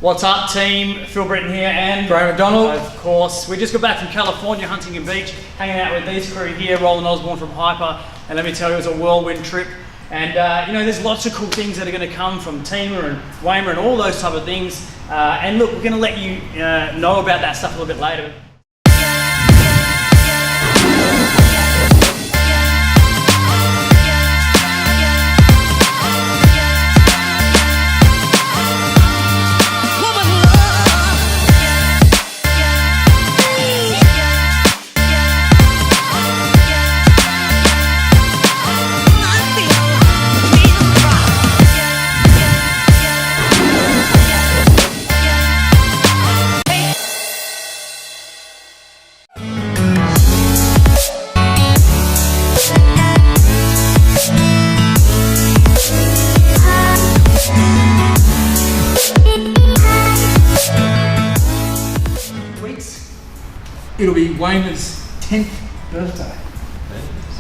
What's up, team? Phil Britton here and Graham McDonald. Of course. We just got back from California, Huntington Beach, hanging out with these crew here, Roland Osborne from Hyper, and let me tell you, it was a whirlwind trip. And you know, there's lots of cool things that are going to come from TIMA and WAMA and all those type of things. And look, we're going to let you know about that stuff a little bit later. It'll be Wayne's 10th birthday.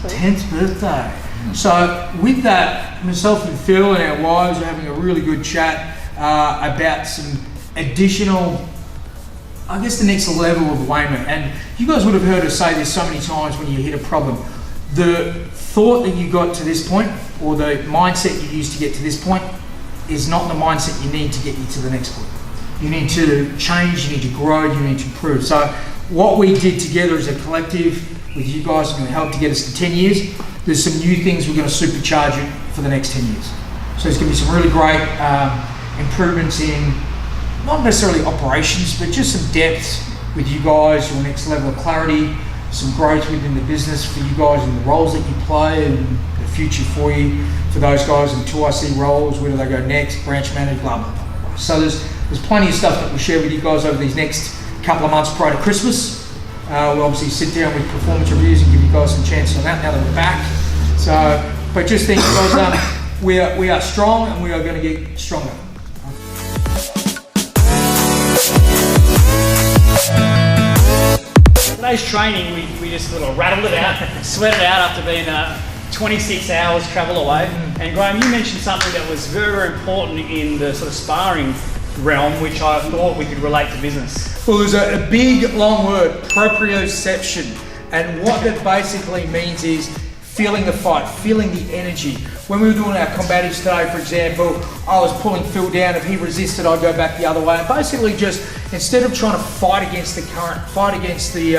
10th birthday. So with that, myself and Phil and our wives are having a really good chat about some additional, I guess, the next level of Wayman. And you guys would have heard us say this so many times when you hit a problem. The thought that you got to this point, or the mindset you used to get to this point, is not the mindset you need to get you to the next point. You need to change, you need to grow, you need to improve. So what we did together as a collective with you guys is going to help to get us to 10 years. There's some new things we're going to supercharge it for the next 10 years. So there's going to be some really great improvements in, not necessarily operations, but just some depth with you guys, your next level of clarity, some growth within the business for you guys and the roles that you play and the future for you, for those guys in 2IC roles, where do they go next, branch manager, blah, blah, blah, blah. So there's plenty of stuff that we'll share with you guys over these next couple of months prior to Christmas. We'll obviously sit down with performance reviews and give you guys some chances on that now that we're back. So, but just think, guys, we are strong and we are going to get stronger. Today's training, we just sort of rattled it out, sweat it out after being 26 hours travel away. And Graham, you mentioned something that was very, very important in the sort of sparring realm, which I thought we could relate to business. Well, there's a big, long word, proprioception. And what that basically means is feeling the fight, feeling the energy. When we were doing our combatives today, for example, I was pulling Phil down. If he resisted, I'd go back the other way. And basically just, instead of trying to fight against the current, fight against the,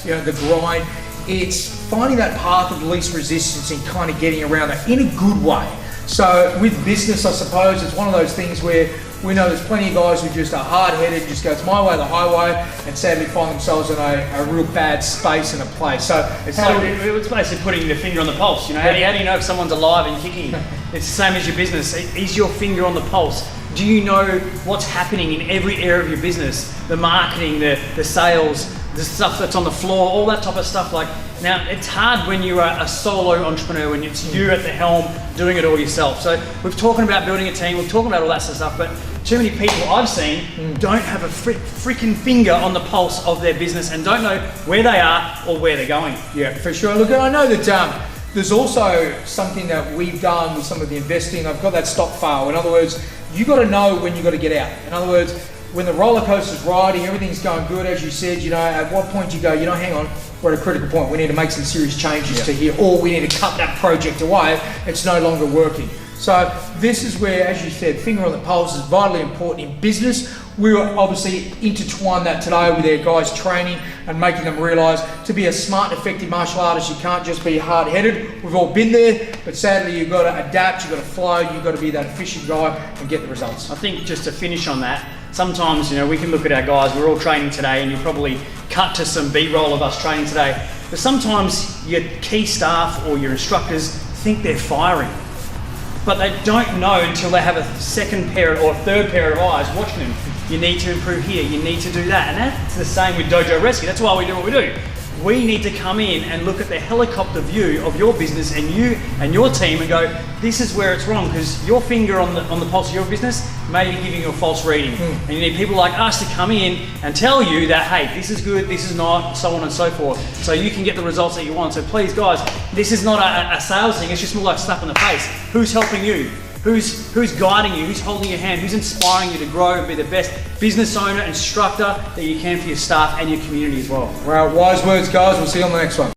the grind, it's finding that path of least resistance and kind of getting around that in a good way. So with business, I suppose, it's one of those things where we know there's plenty of guys who just are hard-headed, just go, it's my way, the highway, and sadly find themselves in a real bad space and a place. So it's basically putting the finger on the pulse. You know, how do you know if someone's alive and kicking? It's the same as your business. Is your finger on the pulse? Do you know what's happening in every area of your business? The marketing, the sales, the stuff that's on the floor, all that type of stuff. Like, now it's hard when you are a solo entrepreneur, when it's you at the helm doing it all yourself. So we've talking about building a team, we've talking about all that sort of stuff, but too many people I've seen don't have a freaking finger on the pulse of their business and don't know where they are or where they're going. Yeah, for sure. Look, I know that there's also something that we've done with some of the investing. I've got that stop fail. In other words, you got to know when you got to get out. In other words, when the roller coaster's riding, everything's going good, as you said, you know, at what point do you go, you know, hang on, we're at a critical point. We need to make some serious changes to here, or we need to cut that project away. It's no longer working. So this is where, as you said, finger on the pulse is vitally important in business. We will obviously intertwine that today with our guys' training and making them realise to be a smart, effective martial artist, you can't just be hard-headed. We've all been there, but sadly you've got to adapt, you've got to flow, you've got to be that efficient guy and get the results. I think just to finish on that, sometimes, you know, we can look at our guys, we're all training today, and you probably cut to some B-roll of us training today, but sometimes your key staff or your instructors think they're firing, but they don't know until they have a second pair or a third pair of eyes watching them. You need to improve here, you need to do that. And that's the same with Dojo Rescue. That's why we do what we do. We need to come in and look at the helicopter view of your business and you and your team and go, this is where it's wrong, because your finger on the pulse of your business may be giving you a false reading. And you need people like us to come in and tell you that, hey, this is good, this is not, so on and so forth, so you can get the results that you want. So please, guys, this is not a sales thing, it's just more like a slap in the face. Who's helping you? Who's guiding you? Who's holding your hand? Who's inspiring you to grow and be the best business owner, instructor that you can for your staff and your community as well? Well, wise words, guys. We'll see you on the next one.